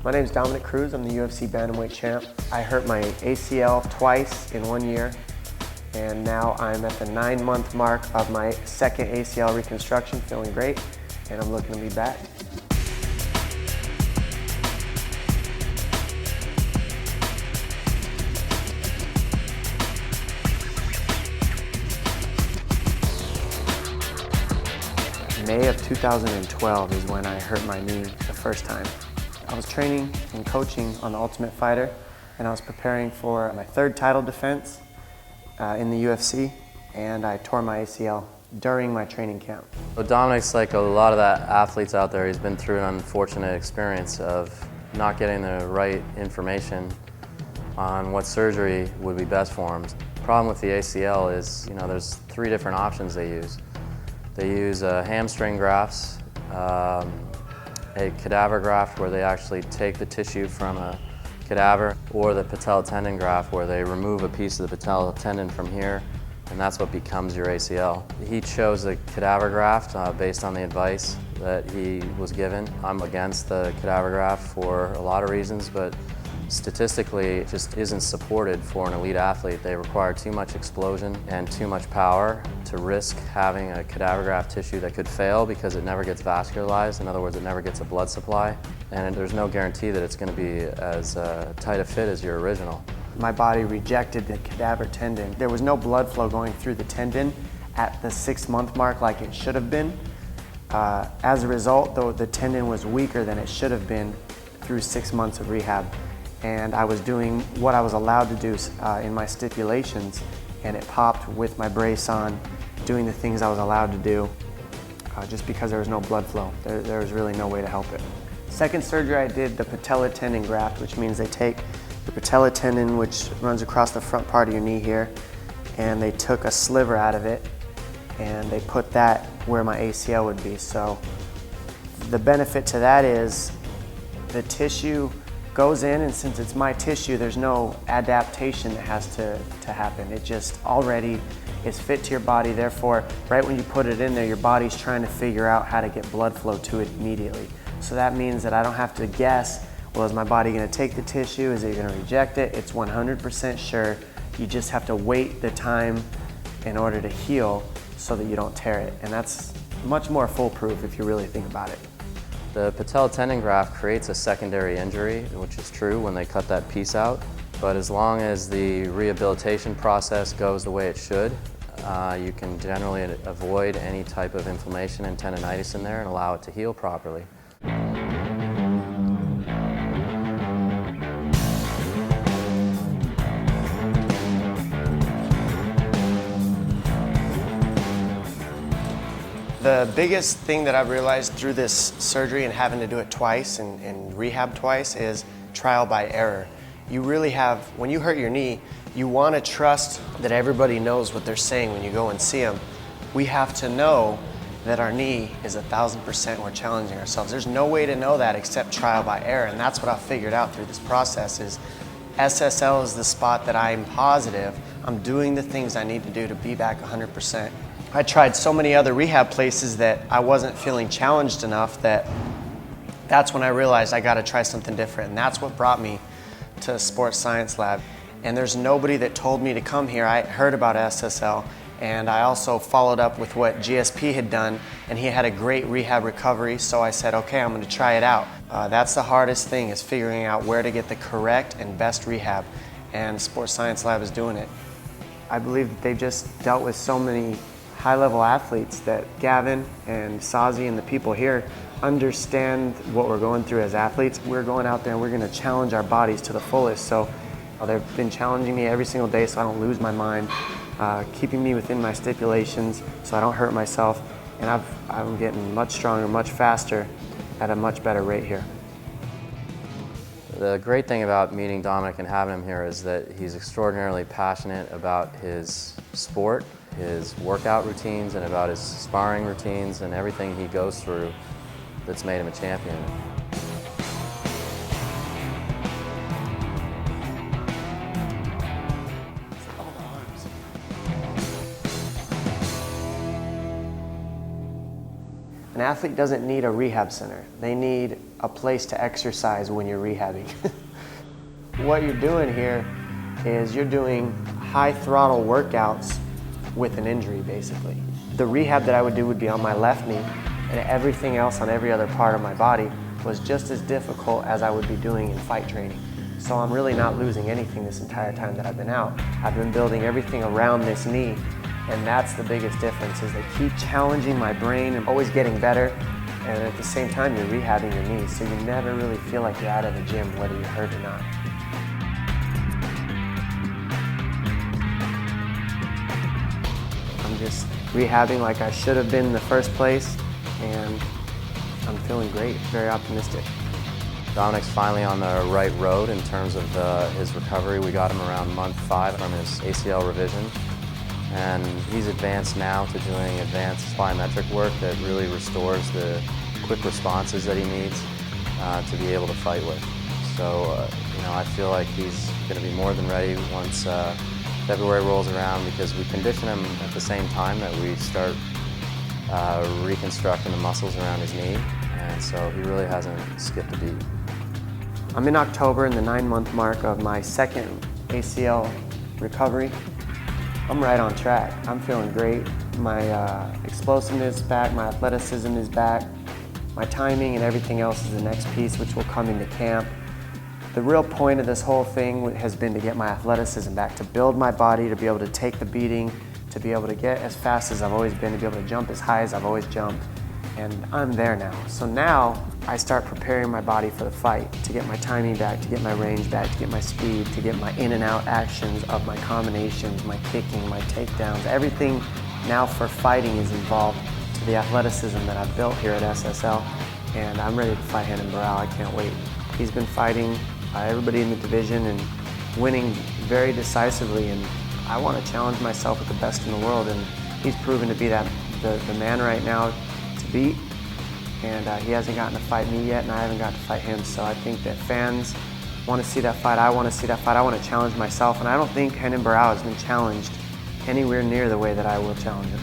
My name is Dominick Cruz. I'm the UFC Bantamweight Champ. I hurt my ACL twice in 1 year, and now I'm at the 9-month mark of my second ACL reconstruction, feeling great, and I'm looking to be back. May of 2012 is when I hurt my knee the first time. I was training and coaching on The Ultimate Fighter, and I was preparing for my third title defense in the UFC, and I tore my ACL during my training camp. So Dominick's like a lot of the athletes out there. He's been through an unfortunate experience of not getting the right information on what surgery would be best for him. The problem with the ACL is, there's 3 different options they use. They use hamstring grafts, a cadaver graft where they actually take the tissue from a cadaver, or the patella tendon graft where they remove a piece of the patella tendon from here, and that's what becomes your ACL. He chose the cadaver graft based on the advice that he was given. I'm against the cadaver graft for a lot of reasons, but statistically it just isn't supported for an elite athlete. They require too much explosion and too much power to risk having a cadaver graft tissue that could fail because it never gets vascularized. In other words, it never gets a blood supply, and there's no guarantee that it's going to be as tight a fit as your original. My body rejected the cadaver tendon. There was no blood flow going through the tendon at the 6-month mark like it should have been. As a result, though, the tendon was weaker than it should have been through 6 months of rehab. And I was doing what I was allowed to do in my stipulations, and it popped with my brace on, doing the things I was allowed to do, just because there was no blood flow. There was really no way to help it. Second surgery I did the patella tendon graft, which means they take the patella tendon, which runs across the front part of your knee here, and they took a sliver out of it, and they put that where my ACL would be. So the benefit to that is the tissue goes in, and since it's my tissue, there's no adaptation that has to happen. It just already is fit to your body. Therefore, right when you put it in there, your body's trying to figure out how to get blood flow to it immediately. So that means that I don't have to guess, well, is my body gonna take the tissue? Is it gonna reject it? It's 100% sure. You just have to wait the time in order to heal so that you don't tear it. And that's much more foolproof if you really think about it. The patella tendon graft creates a secondary injury, which is true when they cut that piece out. But as long as the rehabilitation process goes the way it should, you can generally avoid any type of inflammation and tendinitis in there and allow it to heal properly. The biggest thing that I've realized through this surgery and having to do it twice and rehab twice is trial by error. You really have, when you hurt your knee, you want to trust that everybody knows what they're saying when you go and see them. We have to know that our knee is 1,000% we're challenging ourselves. There's no way to know that except trial by error, and that's what I've figured out through this process is SSL is the spot that I'm positive I'm doing the things I need to do to be back 100%. I tried so many other rehab places that I wasn't feeling challenged enough that's when I realized I gotta try something different, and that's what brought me to Sports Science Lab. And there's nobody that told me to come here. I heard about SSL, and I also followed up with what GSP had done, and he had a great rehab recovery, so I said, okay, I'm gonna try it out. That's the hardest thing, is figuring out where to get the correct and best rehab, and Sports Science Lab is doing it. I believe that they've just dealt with so many high-level athletes that Gavin and Sazi and the people here understand what we're going through as athletes. We're going out there and we're going to challenge our bodies to the fullest. So they've been challenging me every single day so I don't lose my mind, keeping me within my stipulations so I don't hurt myself. And I'm getting much stronger, much faster, at a much better rate here. The great thing about meeting Dominick and having him here is that he's extraordinarily passionate about his sport, his workout routines, and about his sparring routines and everything he goes through that's made him a champion. An athlete doesn't need a rehab center. They need a place to exercise when you're rehabbing. What you're doing here is you're doing high throttle workouts with an injury, basically. The rehab that I would do would be on my left knee, and everything else on every other part of my body was just as difficult as I would be doing in fight training. So I'm really not losing anything this entire time that I've been out. I've been building everything around this knee, and that's the biggest difference, is they keep challenging my brain and always getting better, and at the same time you're rehabbing your knees, so you never really feel like you're out of the gym, whether you're hurt or not. I'm just rehabbing like I should have been in the first place, and I'm feeling great, very optimistic. Dominick's finally on the right road in terms of his recovery. We got him around month 5 from his ACL revision. And he's advanced now to doing advanced plyometric work that really restores the quick responses that he needs to be able to fight with. So, I feel like he's going to be more than ready once February rolls around, because we condition him at the same time that we start reconstructing the muscles around his knee, and so he really hasn't skipped a beat. I'm in October, in the 9-month mark of my second ACL recovery. I'm right on track. I'm feeling great. My explosiveness is back, my athleticism is back, my timing and everything else is the next piece, which will come into camp. The real point of this whole thing has been to get my athleticism back, to build my body, to be able to take the beating, to be able to get as fast as I've always been, to be able to jump as high as I've always jumped. And I'm there now. So now I start preparing my body for the fight, to get my timing back, to get my range back, to get my speed, to get my in and out actions of my combinations, my kicking, my takedowns. Everything now for fighting is involved to the athleticism that I've built here at SSL. And I'm ready to fight Renan Barão. I can't wait. He's been fighting everybody in the division and winning very decisively. And I want to challenge myself with the best in the world. And he's proven to be the man right now to beat, and he hasn't gotten to fight me yet, and I haven't got to fight him. So I think that fans want to see that fight. I want to see that fight. I want to challenge myself, and I don't think Renan Barão has been challenged anywhere near the way that I will challenge him.